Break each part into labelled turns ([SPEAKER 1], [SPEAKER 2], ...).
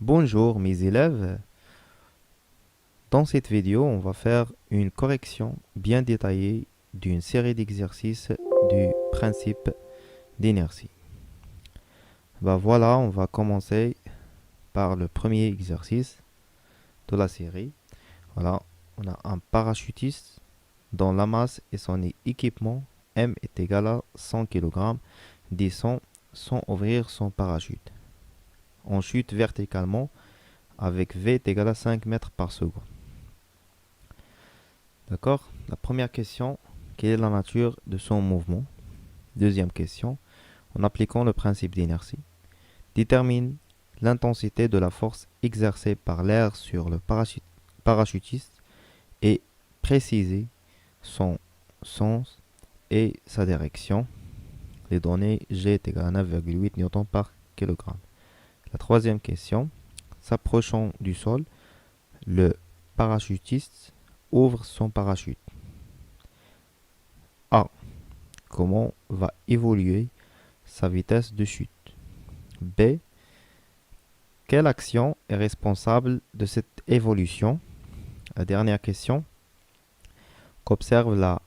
[SPEAKER 1] Bonjour mes élèves, dans cette vidéo on va faire une correction bien détaillée d'une série d'exercices du principe d'inertie. Voilà, on va commencer par le premier exercice de la série. Voilà, on a un parachutiste dont la masse et son équipement M est égal à 100 kg descend sans ouvrir son parachute. On chute verticalement avec V est égal à 5 mètres par seconde. D'accord? La première question, quelle est la nature de son mouvement? Deuxième question, en appliquant le principe d'inertie, détermine l'intensité de la force exercée par l'air sur le parachutiste et préciser son sens et sa direction. Les données G est égal à 9,8 N par kg. La troisième question, s'approchant du sol, le parachutiste ouvre son parachute. A. Comment va évoluer sa vitesse de chute? B. Quelle action est responsable de cette évolution? La dernière question, qu'observe la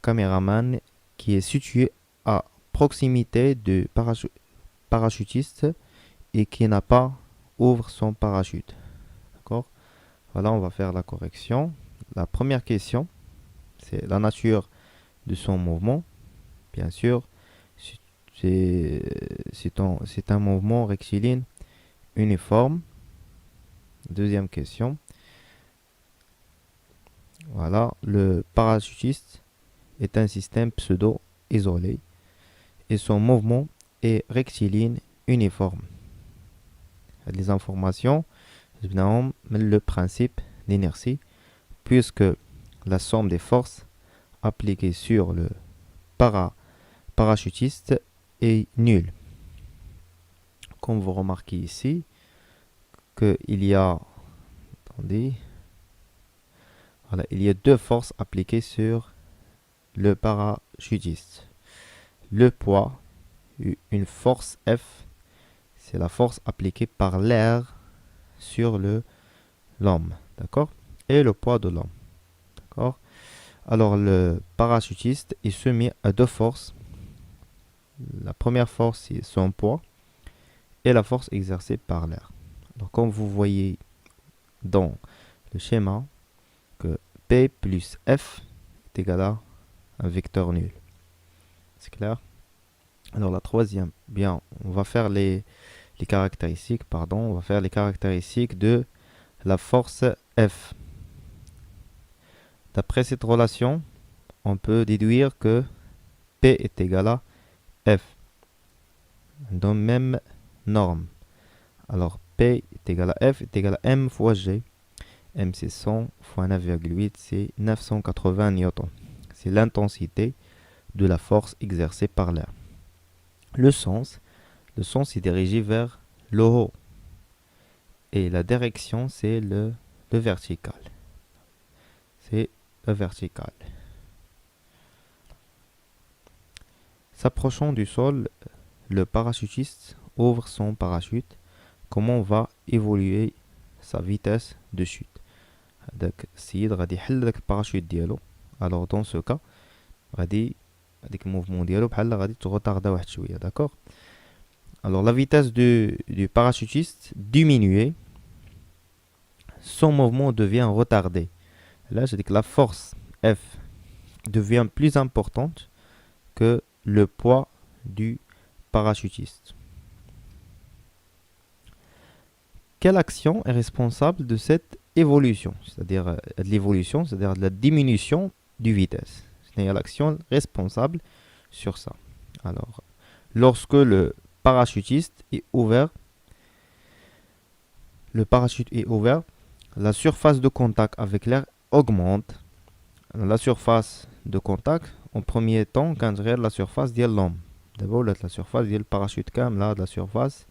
[SPEAKER 1] caméraman qui est situé à proximité du parachutiste et qui n'a pas ouvert son parachute. D'accord? Voilà, on va faire la correction. La première question, c'est la nature de son mouvement. Bien sûr, c'est un mouvement rectiligne uniforme. Deuxième question. Voilà, le parachutiste est un système pseudo-isolé et son mouvement est rectiligne uniforme. Les informations, le principe d'inertie, puisque la somme des forces appliquées sur le parachutiste est nulle. Comme vous remarquez ici, qu'il y a, attendez, voilà, il y a deux forces appliquées sur le parachutiste. Le poids, une force F, c'est la force appliquée par l'air sur l'homme, d'accord? Et le poids de l'homme, d'accord? Alors le parachutiste est soumis à deux forces. La première force, c'est son poids et la force exercée par l'air. Donc comme vous voyez dans le schéma, que P plus F est égal à un vecteur nul. C'est clair? Alors la troisième, bien, on va faire les caractéristiques, on va faire les caractéristiques de la force F. D'après cette relation, on peut déduire que P est égal à F. Dans même norme. Alors P est égal à F est égal à M fois G. M c'est 100 fois 9,8, c'est 980 newtons. C'est l'intensité de la force exercée par l'air. Le sens est dirigé vers le haut. Et la direction, c'est le vertical. C'est le vertical. S'approchant du sol, le parachutiste ouvre son parachute. Comment va évoluer sa vitesse de chute? هذاك السيد غادي يحل داك الباراشوت ديالو. alors dans ce cas غادي هذيك الموفمون ديالو بحال غادي تغوطاردا واحد شويه. d'accord. alors la vitesse du parachutiste diminuée, son mouvement devient retardé. Là je dis que la force F devient plus importante que le poids du parachutiste. Quelle action est responsable de cette évolution, c'est-à-dire de l'évolution, c'est-à-dire de la diminution du vitesse? C'est l'action responsable sur ça. Alors, lorsque le parachutiste est ouvert, le parachute est ouvert, la surface de contact avec l'air augmente. La surface de contact, en premier temps, quand la surface de l'homme. D'abord, la surface du parachute, comme là, la surface,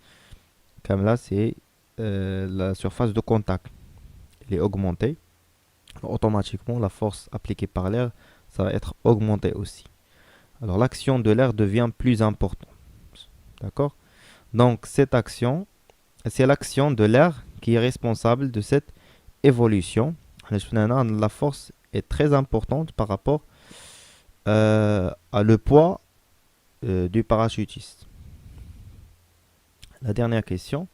[SPEAKER 1] comme là, c'est la surface de contact. Elle est augmentée. Automatiquement, la force appliquée par l'air, ça va être augmentée aussi. Alors, l'action de l'air devient plus importante. D'accord? Donc, cette action c'est l'action de l'air qui est responsable de cette évolution. La force est très importante par rapport à le poids du parachutiste. La dernière question.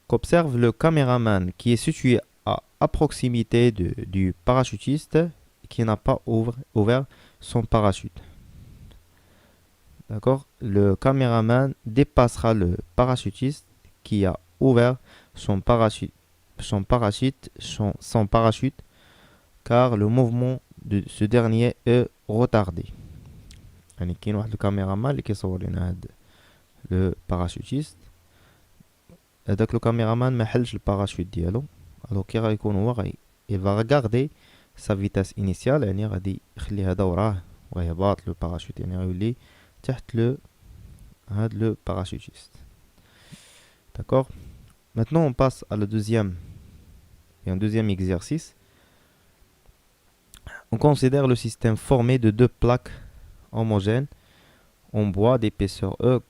[SPEAKER 1] Qu'observe le caméraman qui est situé à proximité du parachutiste qui n'a pas ouvert son parachute. D'accord? Le caméraman dépassera le parachutiste qui a ouvert son parachute, son parachute, car le mouvement de ce dernier est retardé. يعني كاين واحد الكاميرامان اللي كيصور لنا هاد لو باراشوتيست هذاك لو كاميرامان ما حلش الباراشوت ديالو الو كي غيكون هو il va regarder sa vitesse initiale يعني غادي يخلي هذا وراه ويهبط لو باراشوت يعني غيولي تحت هاد لو باراشوتيست. D'accord? Maintenant on passe à le deuxième et un deuxième exercice. On considère le système formé de deux plaques homogènes en bois d'épaisseur E,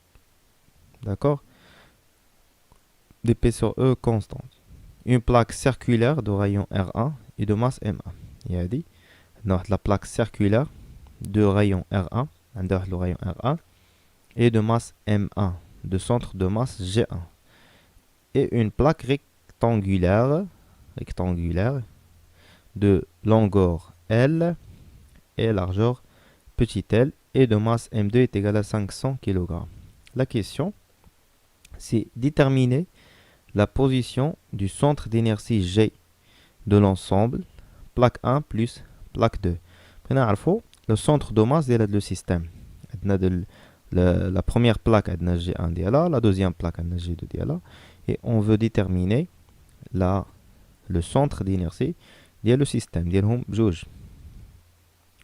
[SPEAKER 1] d'accord, d'épaisseur E constante. Une plaque circulaire de rayon R1 et de masse M1. Il a dit, la plaque circulaire de rayon R1, le rayon R1 et de masse M1, de centre de masse G1. Et une plaque rectangulaire de longueur L et largeur petit l et de masse M2 est égal à 500 kg. La question, c'est déterminer la position du centre d'inertie G de l'ensemble, plaque 1 plus plaque 2. Maintenant, le centre de masse de le système. La première plaque est G1 diala, la deuxième plaque est G2 diala, et on veut déterminer le centre d'inertie de le système.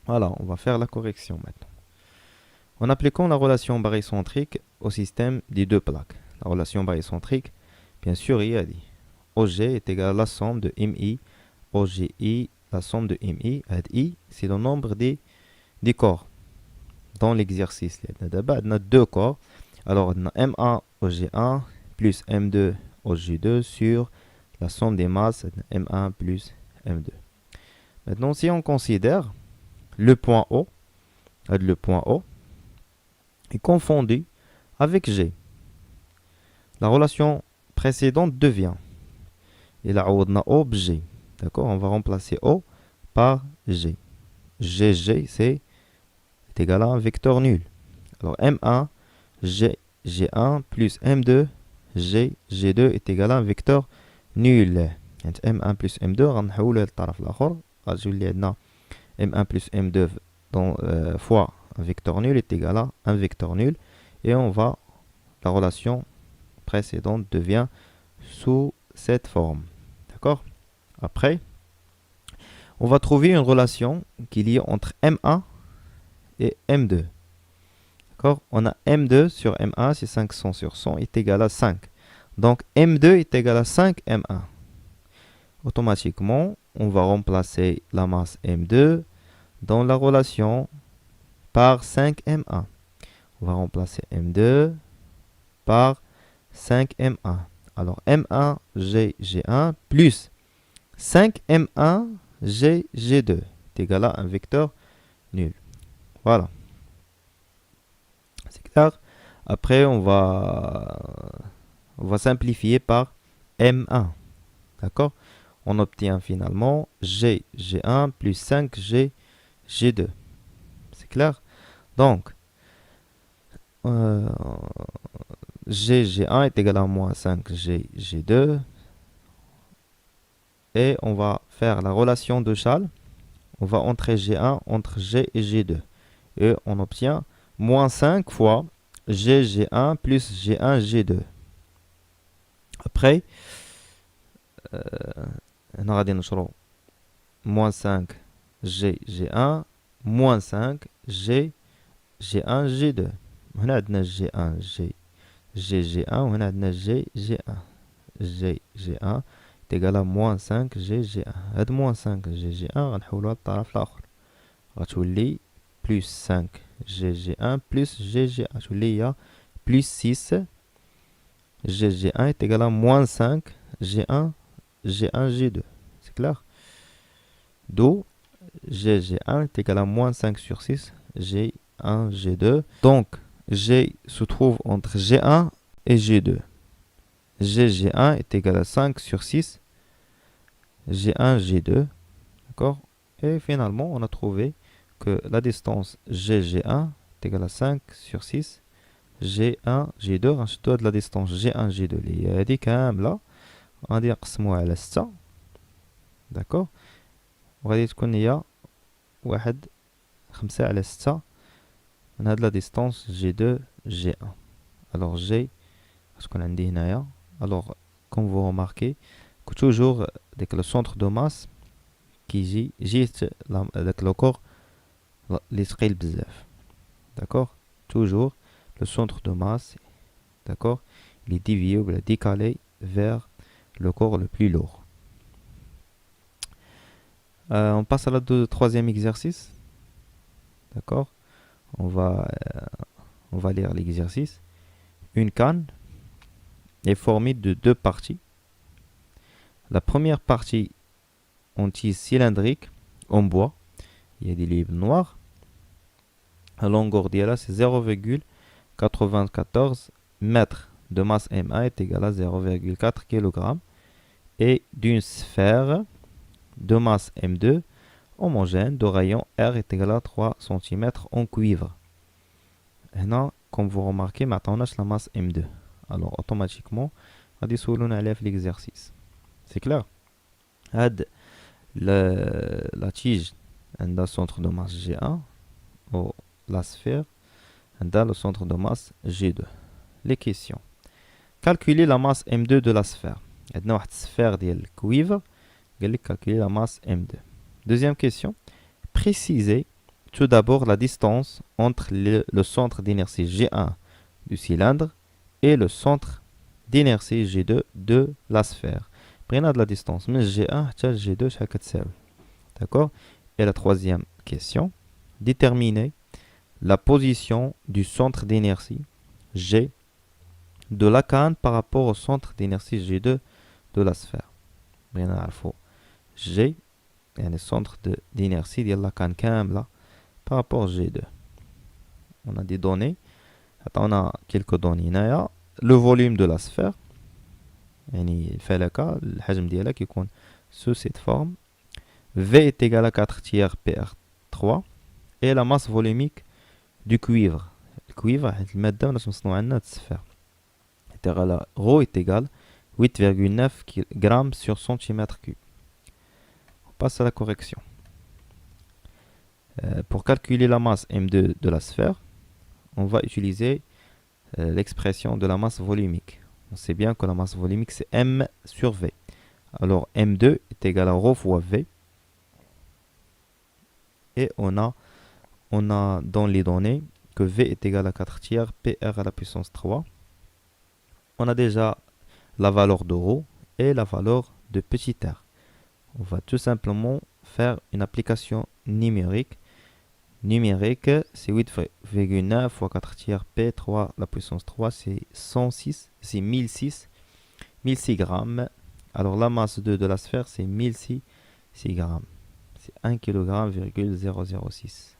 [SPEAKER 1] Voilà, on va faire la correction maintenant. En appliquant la relation barycentrique au système des deux plaques. La relation barycentrique, bien sûr, il a dit OG est égal à la somme de MI, OGI, la somme de MI, I, c'est le nombre des corps dans l'exercice. On a deux corps. Alors, on a M1 OG1 plus M2 OG2 sur la somme des masses M1 plus M2. Maintenant, si on considère le point O est confondu avec G. La relation précédente devient, et là on a O G. D'accord, on va remplacer O par G. GG c'est égal à un vecteur nul. Alors M1 G1 plus M2 G2 est égal à un vecteur nul. M1 plus M2 غنحولو للطرف الآخر غتولي عندنا M1 plus M2 fois un vecteur nul est égal à un vecteur nul. Et la relation précédente devient sous cette forme. D'accord? Après, on va trouver une relation qui est liée entre M1 et M2. D'accord? On a M2 sur M1, c'est 500 sur 100, est égal à 5. Donc M2 est égal à 5 M1. Automatiquement, on va remplacer la masse M2 dans la relation par 5M1. On va remplacer M2 par 5M1. Alors M1 G1 plus 5M1 G2 est égal à un vecteur nul. Voilà. C'est clair. Après, on va simplifier par M1. D'accord? On obtient finalement G1 plus 5G G2. C'est clair? Donc, G1 est égal à moins 5G G2. Et on va faire la relation de Chasles. On va entrer G1 entre G et G2. Et on obtient moins 5 fois G1 plus G1 G2. Après, on va dire moins 5 G1 moins 5 G1 G2. On a G1 G1 on a G1 G1 est égal à moins 5 G1. هاد moins 5 G1 غنحولوها للطرف الآخر غتولي plus 5 G1 plus G1 غتولي هي plus 6 G1 est égal à moins 5 G1, G1, G2. C'est clair? D'où G1 est égal à moins 5 sur 6 G1, G2. Donc, G se trouve entre G1 et G2. G1 est égal à 5 sur 6 G1, G2. D'accord? Et finalement, on a trouvé que la distance G1 est égale à 5 sur 6 G1, G2. رنشدوها de la distance G1, G2 اللي هي هذه كاملة غادي نقسموها على 6. d'accord وغادي تكون هي 5 على 6 من هاد la distance G2, G1. alors G غتكون عندي هنايا. alors comme vous remarquez que toujours dès que le centre de masse كيجي جيت داك لو كور اللي ثقيل بزاف. d'accord toujours le centre de masse, d'accord, il est dévié ou décalé vers le corps le plus lourd. On passe à la troisième exercice. D'accord, on va lire l'exercice. Une canne est formée de deux parties. La première partie en tige cylindrique en bois, il y a des livres noirs. La longueur d'elle c'est 0,94 mètres de masse MA est égal à 0,4 kg et d'une sphère de masse M2 homogène de rayon R est égal à 3 cm en cuivre. Maintenant, comme vous remarquez, maintenant on a la masse M2. Alors automatiquement, on va aller faire l'exercice. C'est clair? La tige a le centre de masse G1 ou la sphère dans le centre de masse G2. Les questions. Calculer la masse M2 de la sphère. Il y a une sphère de cuivre. Calculer la masse M2. Deuxième question. Précisez tout d'abord la distance entre le centre d'inertie G1 du cylindre et le centre d'inertie G2 de la sphère. Prenez de la distance. Mais G1 à G2, chaque d'accord? Et la troisième question. Déterminer la position du centre d'inertie G de la canne par rapport au centre d'inertie G2 de la sphère. Bien عارفو G يعني centre d'inertie de la canne كاملة par rapport à G2. On a des données. On a quelques données هنايا. Le volume de la sphère يعني الفلكة الحجم ديالها كيكون sous cette forme. V est égal à 4 tiers PR3 et la masse volumique du cuivre. Le cuivre حيت المادة باش نصنعو عندنا هاد السفير. Rho est égal 8,9 g sur centimètre cube. On passe à la correction. Pour calculer la masse M2 de la sphère, on va utiliser l'expression de la masse volumique. On sait bien que la masse volumique c'est M sur V. Alors M2 est égal à Rho fois V. Et on a dans les données que V est égal à 4 tiers PR à la puissance 3. On a déjà la valeur de Rho et la valeur de petit r. On va tout simplement faire une application numérique. Numérique, c'est 8,9 fois 4 tiers P3 la puissance 3, c'est 106, c'est 1006 grammes. Alors la masse de la sphère, c'est 1006 grammes. C'est 1 kg,006.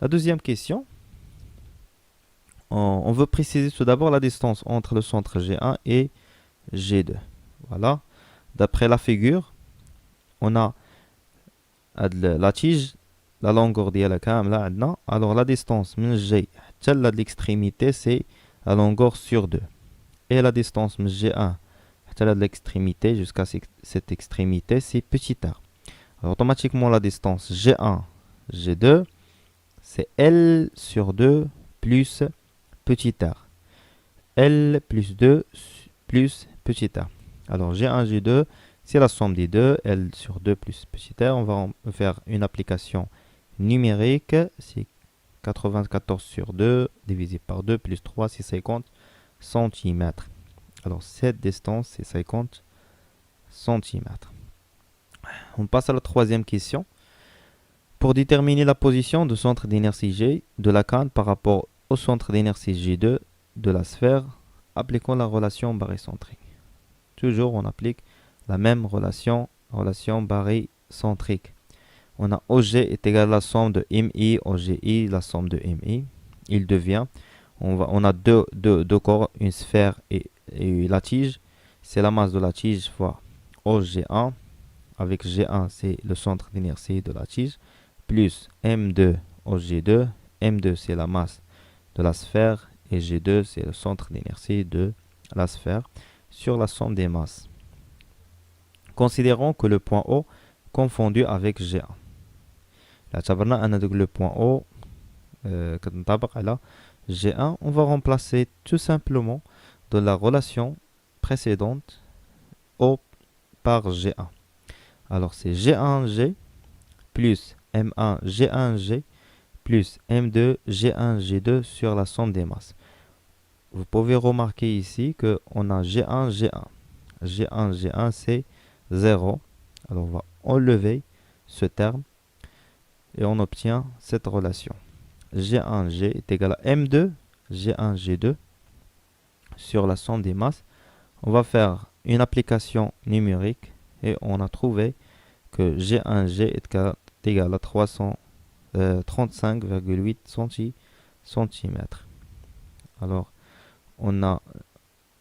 [SPEAKER 1] La deuxième question. On veut préciser tout d'abord la distance entre le centre G1 et G2. Voilà. D'après la figure, on a la tige, la longueur ديالها كاملة عندنا. Alors la distance من G حتى de l'extrémité c'est la longueur sur 2. Et la distance من G1 حتى de l'extrémité jusqu'à cette extrémité c'est petit r. Alors automatiquement la distance G1, G2 c'est L sur 2 plus petit r. L plus 2 plus petit r. Alors G1, G2, c'est la somme des deux. L sur 2 plus petit r. On va faire une application numérique. C'est 94 sur 2 divisé par 2 plus 3, c'est 50 cm. Alors cette distance, c'est 50 cm. On passe à la troisième question. Pour déterminer la position du centre d'inertie G de la canne par rapport au centre d'inertie G2 de la sphère, appliquons la relation barycentrique. Toujours, on applique la même relation barycentrique. On a OG est égal à la somme de MI, OGI, la somme de MI. Il devient, on a deux corps, une sphère et la tige. C'est la masse de la tige fois OG1. Avec G1, c'est le centre d'inertie de la tige. Plus M2, OG2. M2, c'est la masse de la sphère. Et G2, c'est le centre d'inertie de la sphère. Sur la somme des masses. Considérons que le point O confondu avec G1. Là, le point O, G1, on va remplacer tout simplement de la relation précédente O par G1. Alors, c'est G1G plus M1 G1G plus M2 G1 G2 sur la somme des masses. Vous pouvez remarquer ici qu'on a G1 G1. G1 G1, c'est 0. Alors, on va enlever ce terme et on obtient cette relation. G1G est égal à M2 G1 G2 sur la somme des masses. On va faire une application numérique et on a trouvé que G1G est égal à 335,8 cm. Alors, on a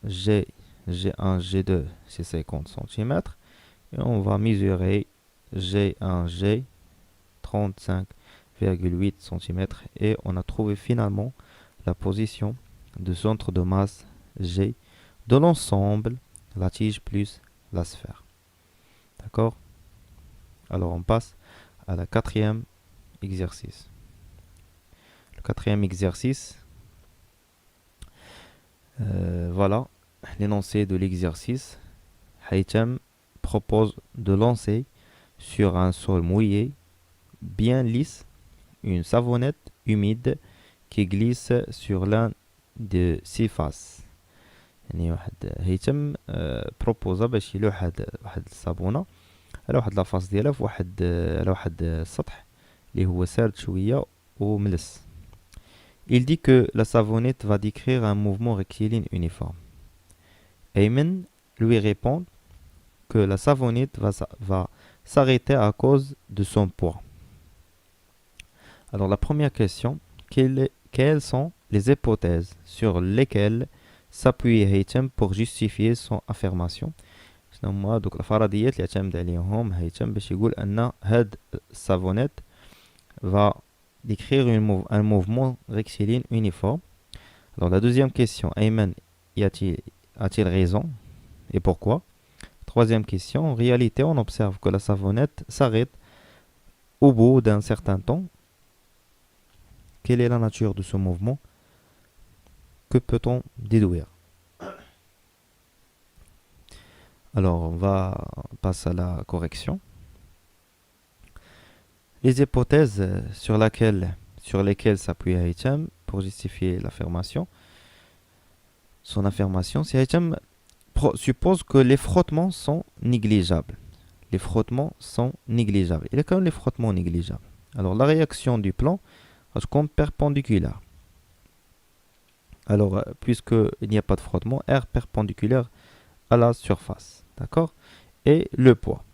[SPEAKER 1] G1, G2, c'est 50 cm. Et on va mesurer G1G 35,8 cm. Et on a trouvé finalement la position du centre de masse G de l'ensemble, la tige plus la sphère. D'accord? Alors on passe à la quatrième exercice. Le quatrième exercice, voilà l'énoncé de l'exercice. Haytham propose de lancer sur un sol mouillé, bien lisse, une savonnette humide qui glisse sur l'un de ses faces. يعني واحد هيتم بروبوزا باش يلوح واحد الصابونه على واحد لافاس ديالها في واحد على واحد السطح اللي هو سارد شويه وملس. Il dit que la savonnette va décrire un mouvement rectiligne uniforme. Ayman lui répond que la savonnette va s'arrêter à cause de son poids. Alors la première question, quelles sont les hypothèses sur lesquelles s'appuie Haytham pour justifier son affirmation؟ شنو هما دوك الفرضيات اللي اعتمد عليهم هيثم باش يقول ان هاد السافونيت va décrire un mouvement rectiligne uniforme. Alors la deuxième question, Ayman a-t-il raison et pourquoi? Troisième question, en réalité on observe que la savonnette s'arrête au bout d'un certain temps. Quelle est la nature de ce mouvement? Que peut-on déduire? Alors, on va passer à la correction. Les hypothèses sur lesquelles s'appuie Haytham pour justifier l'affirmation. Son affirmation, c'est Haytham suppose que les frottements sont négligeables. Les frottements sont négligeables. Il y a quand même les frottements négligeables. Alors, la réaction du plan reste comme perpendiculaire. Alors, puisqu'il n'y a pas de frottement, R perpendiculaire à la surface. D'accord? Et le poids.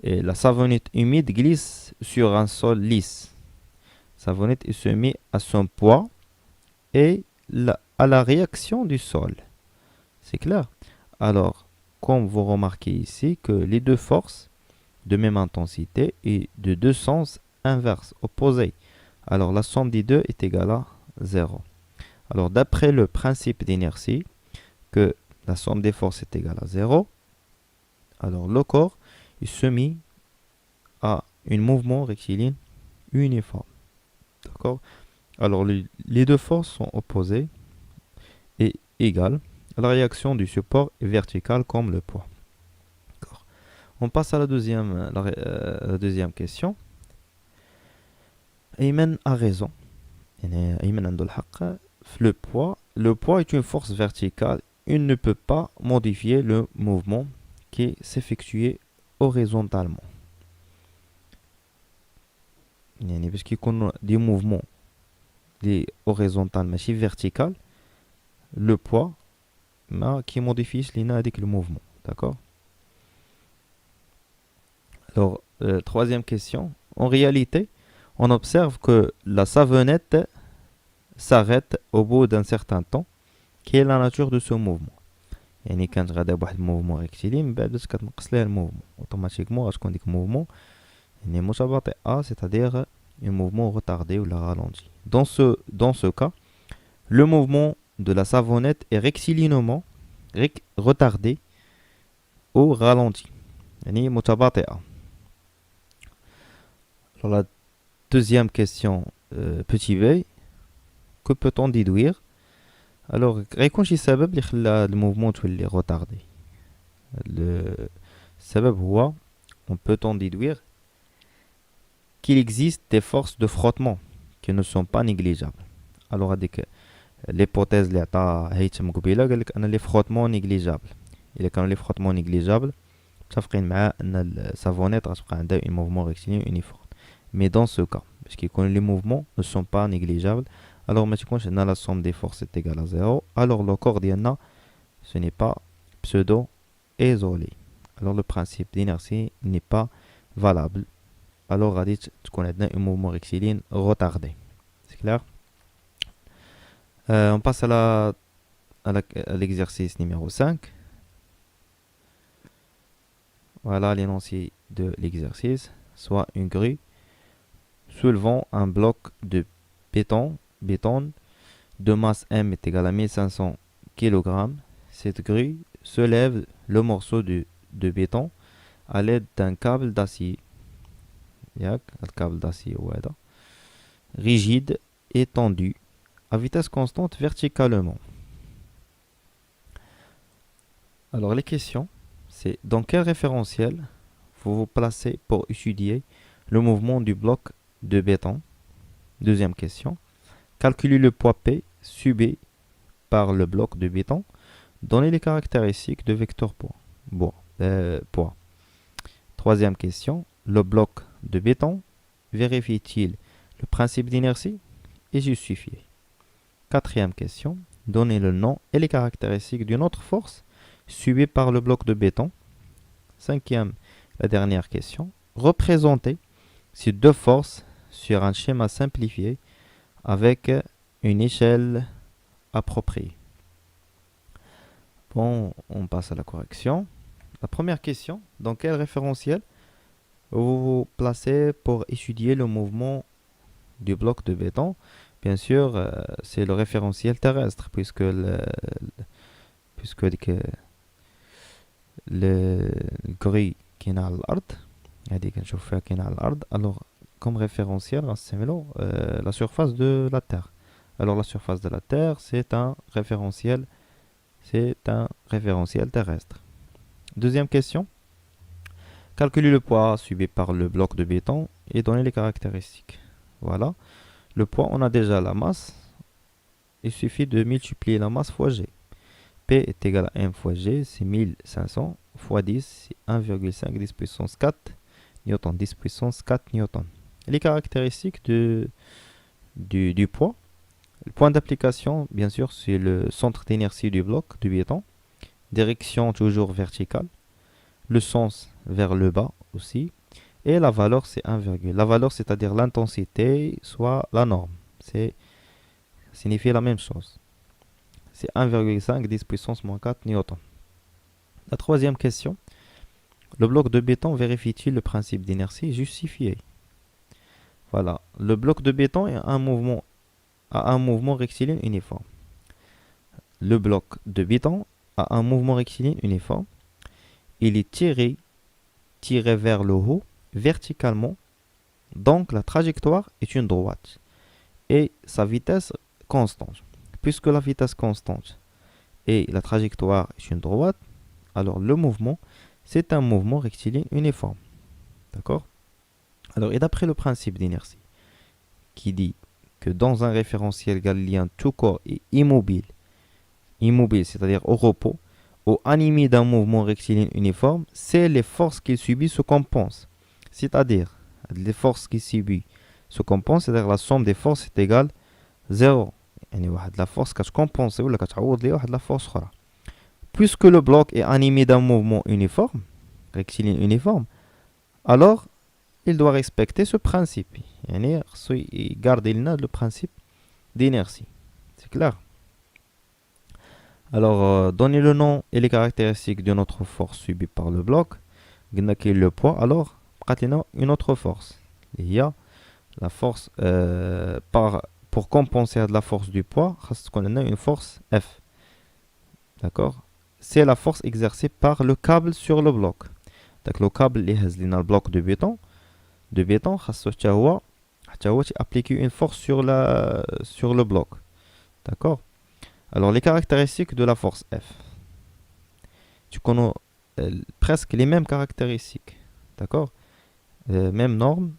[SPEAKER 1] Et la savonnette humide glisse sur un sol lisse. La savonnette est soumise à son poids et à la réaction du sol. C'est clair? Alors, comme vous remarquez ici, que les deux forces de même intensité et de deux sens inverses, opposés. Alors, la somme des deux est égale à 0. Alors, d'après le principe d'inertie, que la somme des forces est égale à 0, alors le corps est soumis à un mouvement rectiligne uniforme. D'accord? Alors, les deux forces sont opposées et égales. La réaction du support est verticale comme le poids. D'accord. On passe à la deuxième question. Ayman a raison. Ayman عنده الحق. Le poids est une force verticale. Il ne peut pas modifier le mouvement qui s'effectue horizontalement. Parce qu'il y a des mouvements horizontaux mais verticaux, le poids qui modifie le mouvement. D'accord? Alors, troisième question. En réalité, on observe que la savonnette s'arrête au bout d'un certain temps. Quelle est la nature de ce mouvement? يعني كانت غادا بواحد الموفمون ريكتيلي من بعد باش كتنقص ليها الموفمون اوتوماتيكمون غتكون ديك الموفمون يعني متباطئه c'est-à-dire un mouvement retardé ou la ralenti. Dans ce cas, le mouvement de la savonnette est rectilinément retardé ou ralenti. يعني متباطئه. Alors la deuxième question, petit b, que peut-on déduire? Alors, غيكون شي سبب اللي خلى هاد الموفمون تولي retardé. السبب هو on peut en déduire qu'il existe des forces de frottement qui ne sont pas négligeables. Alors هذيك l'hypothèse اللي عطا هيثم قبيله قال لك ان لي frottements négligeables. الا كانوا لي frottements négligeables متفقين مع ان السافونيت غتبقى عندها un mouvement rectiligne uniforme. Mais dans ce cas, parce que les mouvements ne sont pas négligeables, alors la somme des forces est égale à 0, alors le corps d'Iana, ce n'est pas pseudo-isolé. Alors le principe d'inertie n'est pas valable. Alors on dit qu'on a un mouvement rectiligne retardé. C'est clair? On passe à l'exercice numéro 5. Voilà l'énoncé de l'exercice. Soit une grue soulevant un bloc de béton de masse M est égal à 1500 kg. Cette grue soulève le morceau de béton à l'aide d'un câble d'acier. Le câble d'acier rigide et tendu à vitesse constante verticalement. Alors les questions, c'est dans quel référentiel vous vous placez pour étudier le mouvement du bloc de béton? Deuxième question. Calculez le poids P subi par le bloc de béton. Donnez les caractéristiques de vecteur poids. Troisième question. Le bloc de béton vérifie-t-il le principe d'inertie et justifié? Quatrième question. Donnez le nom et les caractéristiques d'une autre force subie par le bloc de béton. Cinquième, la dernière question. Représentez ces deux forces sur un schéma simplifié avec une échelle appropriée. Bon, on passe à la correction. La première question, dans quel référentiel vous vous placez pour étudier le mouvement du bloc de béton? Bien sûr, c'est le référentiel terrestre, puisque le grue qui est à l'ard, alors comme référentiel, la surface de la Terre. Alors la surface de la Terre, c'est un référentiel terrestre. Deuxième question. Calculez le poids subi par le bloc de béton et donnez les caractéristiques. Voilà. Le poids, on a déjà la masse. Il suffit de multiplier la masse fois G. P est égal à M fois G, c'est 1500 fois 10, c'est 1,5 10 puissance 4 newton, 10 puissance 4 newton. Les caractéristiques du poids. Le point d'application, bien sûr, c'est le centre d'inertie du bloc du béton. Direction toujours verticale. Le sens vers le bas aussi. Et la valeur, c'est 1, la valeur, c'est-à-dire l'intensité, soit la norme. Ça signifie la même chose. C'est 1,5 10 puissance moins 4 newton. La troisième question. Le bloc de béton vérifie-t-il le principe d'inertie justifié? Voilà. Le bloc de béton a un mouvement rectiligne uniforme. Le bloc de béton a un mouvement rectiligne uniforme. Il est tiré vers le haut verticalement. Donc la trajectoire est une droite. Et sa vitesse constante. Puisque la vitesse constante et la trajectoire est une droite, alors le mouvement, c'est un mouvement rectiligne uniforme. D'accord? Alors, et d'après le principe d'inertie, qui dit que dans un référentiel galiléen, tout corps est immobile, c'est-à-dire au repos, ou animé d'un mouvement rectiligne uniforme, c'est les forces qu'il subit se compensent. C'est-à-dire, les forces qu'il subit se compensent, c'est-à-dire la somme des forces est égale 0. يعني واحد لا فورس كتكومبونسي ولا كتعوض ليها واحد لا فورس اخرى. puisque le bloc est animé d'un mouvement uniforme, rectiligne uniforme, alors il doit respecter ce principe. يعني خصو يgarder لنا le principe d'inertie. C'est clair? Alors, donner le nom et les caractéristiques de notre force subie par le bloc. قلنا كاين le poids, alors بقات لنا une autre force. Il y a la force pour compenser de la force du poids, خاص تكون لنا une force F. D'accord? C'est la force exercée par le câble sur le bloc. Donc le câble اللي هز لنا البلوك de béton خاصو حتى هو appliquer une force sur le bloc. D'accord? Alors les caractéristiques de la force F. Tu connais presque les mêmes caractéristiques. D'accord? Même norme,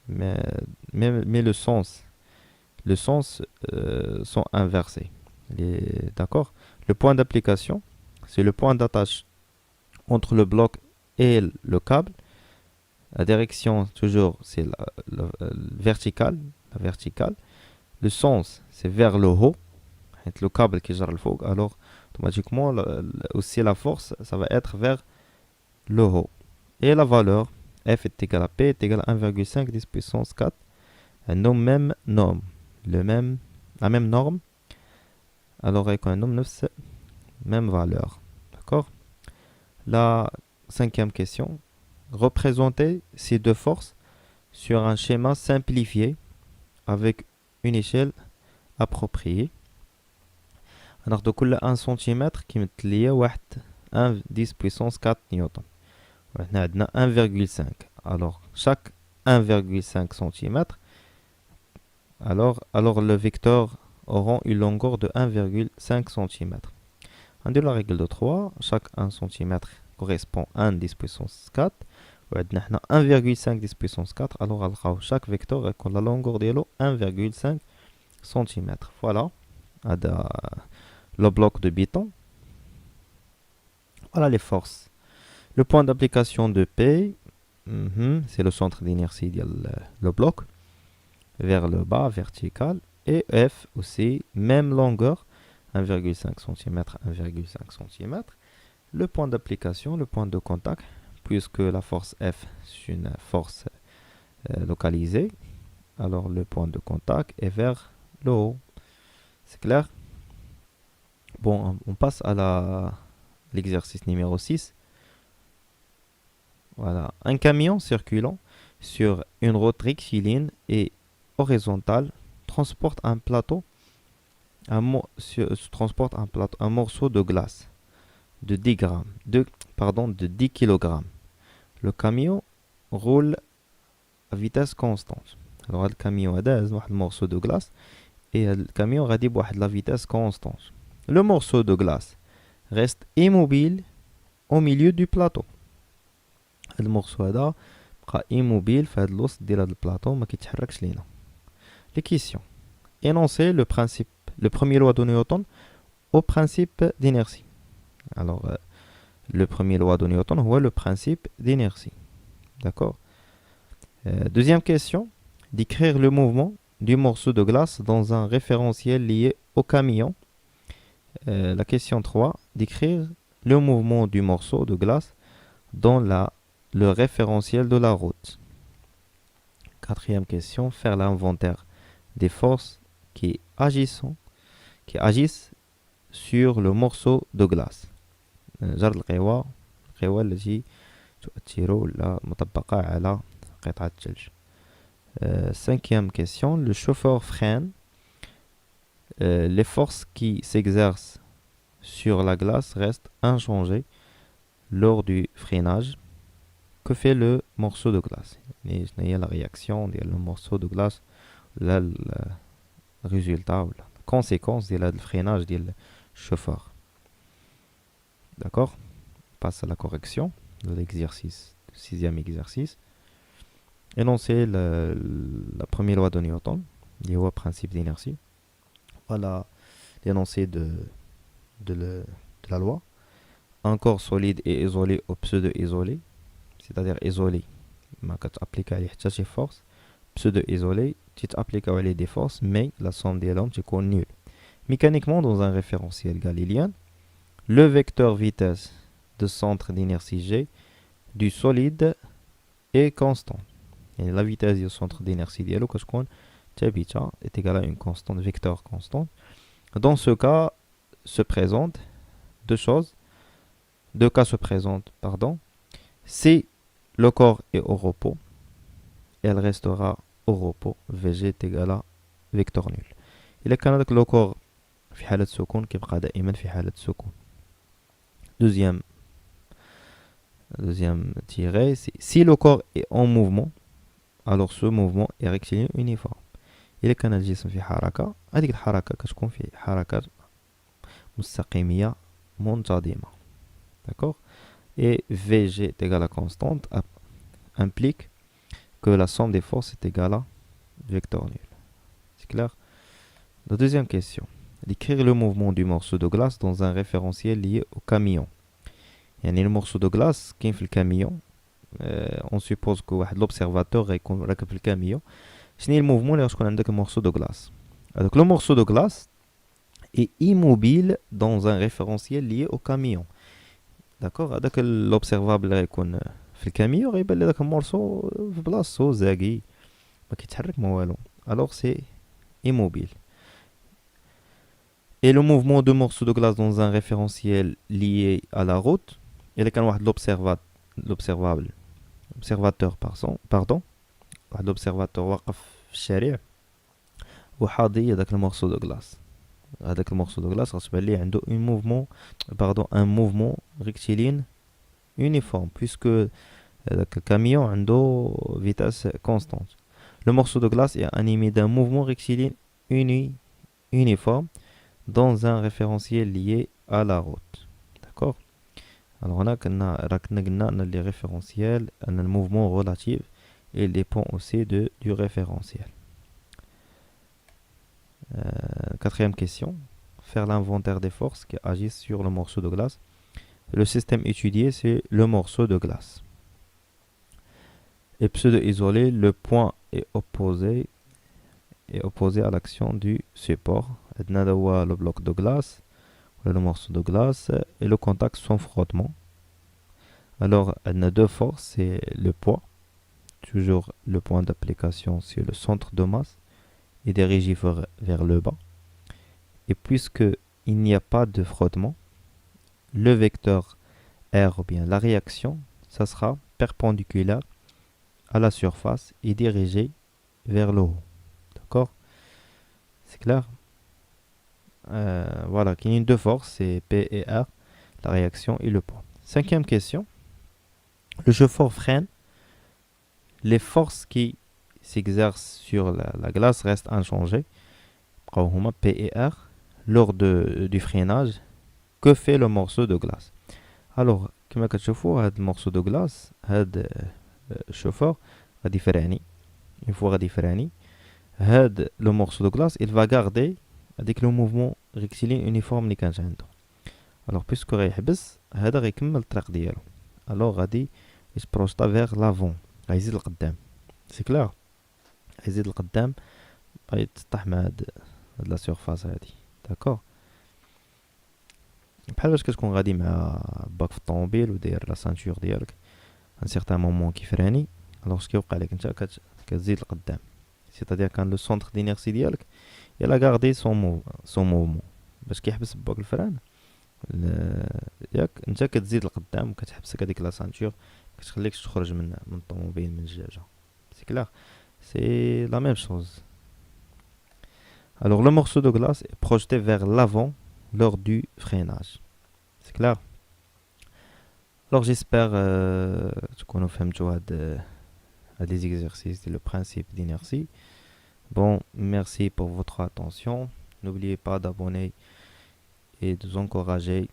[SPEAKER 1] mais le sens sont inversés. D'accord? Le point d'application, c'est le point d'attache entre le bloc et le câble. La direction, toujours, c'est la verticale. Le sens, c'est vers le haut. Le câble qui gère le faux. Alors, automatiquement, aussi la force, ça va être vers le haut. Et la valeur, F est égal à P est égal à 1,5 10 puissance 4. La même norme. La même norme. Alors, avec un nombre 9, même valeur. D'accord? La cinquième question. Représenter ces deux forces sur un schéma simplifié avec une échelle appropriée. ناخدو كل 1 سنتيمتر كيمثل ليا واحد 1 10 puissance 4 نيوتن. وحنا عندنا 1,5. Alors chaque 1,5 cm, alors le vecteur aura une longueur de 1,5 cm. On dit la règle de 3, chaque 1 cm correspond à 1 10 puissance 4. وعندنا حنا 1,5 10 puissance 4, alors غنلقاو chaque vecteur يكون la longueur ديالو 1,5 cm. Voilà. هذا le bloc de béton. Voilà les forces. Le point d'application de P, c'est le centre d'inertie le bloc, vers le bas, vertical. Et F aussi, même longueur, 1,5 cm, 1,5 cm. Le point d'application, le point de contact, puisque la force F, c'est une force localisée, alors le point de contact est vers le haut. C'est clair? Bon, on passe à l'exercice numéro 6. Voilà. Un camion circulant sur une route rectiligne et horizontale transporte un morceau de glace de 10 grammes, de 10 kg. Le camion roule à vitesse constante. Alors le camion a un morceau de glace et le camion a la vitesse constante. Le morceau de glace reste immobile au milieu du plateau. Le morceau est immobile في هذا الوسط ديال هذا البلاطو ما كيتحركش لينا. Les questions. Énoncer le premier loi de Newton au principe d'inertie. Alors le premier loi de Newton est le principe d'inertie. D'accord? Deuxième question. Décrire le mouvement du morceau de glace dans un référentiel lié au camion. La question 3. Décrire le mouvement du morceau de glace dans le référentiel de la route. Quatrième question. Faire l'inventaire des forces qui agissent sur le morceau de glace. جر القوى التي تؤثر ولا مطبقة على قطعة الثلج. Cinquième question. Le chauffeur freine. Les forces qui s'exercent sur la glace restent inchangées lors du freinage. Que fait le morceau de glace? Il y a la réaction du morceau de glace, le résultat ou la conséquence du freinage du chauffeur. D'accord? On passe à la correction de l'exercice, sixième exercice. Énoncer la première loi de Newton, le principe d'inertie. Voilà l'énoncé de la loi. Un corps solide est isolé ou pseudo-isolé, c'est-à-dire isolé. ما كتابليك عليه حتى شي force. Pseudo-isolé, tu t'appliques عليه des forces, mais la somme des nombres تكون nulle. Mécaniquement, dans un référentiel galiléen, le vecteur vitesse de centre d'inertie G du solide est constant. Et la vitesse du centre d'inertie ديالو كتكون ثابتة est égale à une constante, vecteur constante. Dans ce cas se présentent deux cas se présentent, pardon. Si le corps est au repos, elle restera au repos. Vg est égal à vecteur nul. إلا كان هذاك لو كور في حالة سكون كيبقى دائما في حالة سكون. Deuxième tiré, si le corps est en mouvement, alors ce mouvement est rectiligne uniforme. إلا كان الجسم في حركة، هذيك الحركة كتكون في حركة مستقيمية منتظمة. D'accord? Et Vg est égal à constante implique que la somme des forces est égale à vecteur nul. C'est clair? La deuxième question. Décrire le mouvement du morceau de glace dans un référentiel lié au camion. يعني المورسو دو غلاس كاين في الكاميون. on suppose que واحد l'observateur غيكون راكب في الكاميون. شنو هي الموفمون اللي غتكون عندك المورسو دو غلاس؟ هذاك لو مورسو دو غلاس est immobile dans un référentiel lié au camion. داكوغ هذاك l'observable اللي غيكون في الكاميون غيبان لي داك المورسو في بلاصتو زاكي ما كيتحرك ما والو. alors c'est immobile. Et le mouvement de morceaux de glace dans un référentiel lié à la route, il y a l'observateur pardon, l'observateur واقف في الشارع وحاضي هذاك المورسو دو غلاس. هذاك المورسو دو غلاس غتبان ليه عنده un mouvement rectiligne uniforme puisque هذاك الكاميون عنده vitesse constante. Le morceau de glace est animé d'un mouvement rectiligne uniforme dans un référentiel lié à la route. D'accord? Alors là, les référentiels, le mouvement relatif, il dépend aussi du référentiel. Quatrième question. Faire l'inventaire des forces qui agissent sur le morceau de glace. Le système étudié, c'est le morceau de glace. Et pseudo-isolé, le point est opposé à l'action du support. Le bloc de glace, le morceau de glace et le contact sans frottement. Alors, on a deux forces, c'est le poids. Toujours le point d'application sur le centre de masse et dirigé vers le bas. Et puisque il n'y a pas de frottement, le vecteur R ou bien la réaction, ça sera perpendiculaire à la surface et dirigé vers le haut. D'accord? C'est clair? Voilà, il y a deux forces, c'est P et R, la réaction et le poids. Cinquième question. Le chauffeur freine. Les forces qui s'exercent sur la glace restent inchangées. P et R. Lors du freinage, que fait le morceau de glace? Alors, comme vous voyez, le morceau de glace, le chauffeur, une fois différent, le morceau de glace, il va garder avec le mouvement rectiligne uniforme اللي كان عنده. Alors puisque غيحبس هذا غيكمل الطريق ديالو. Alors غادي يتبروجطا vers l'avant. غيزيد لقدام. سي كلار. غيزيد لقدام غيتطيح مع هاد لا سيرفاس هادي. داكور. بحال باش كتكون غادي مع باك في الطوموبيل وداير لا سانتور ديالك ان سيغتان مومون كيفراني. alors اش كيوقع لك انت كتزيد لقدام. c'est-à-dire كان لو سونتر دينيرسي ديالك il a gardé son mouvement باش كيحبس باك الفران ياك انت كتزيد لقدام وكتحبسك هذيك لا سانتور كتخليكش تخرج من الطوموبيل من الجاجه. c'est clair, c'est la même chose. Alors le morceau de glace est projeté vers l'avant lors du freinage. C'est clair? Alors j'espère تكونوا فهمتوا هاد les exercices et le principe d'inertie. Bon, merci pour votre attention. N'oubliez pas d'abonner et de vous encourager.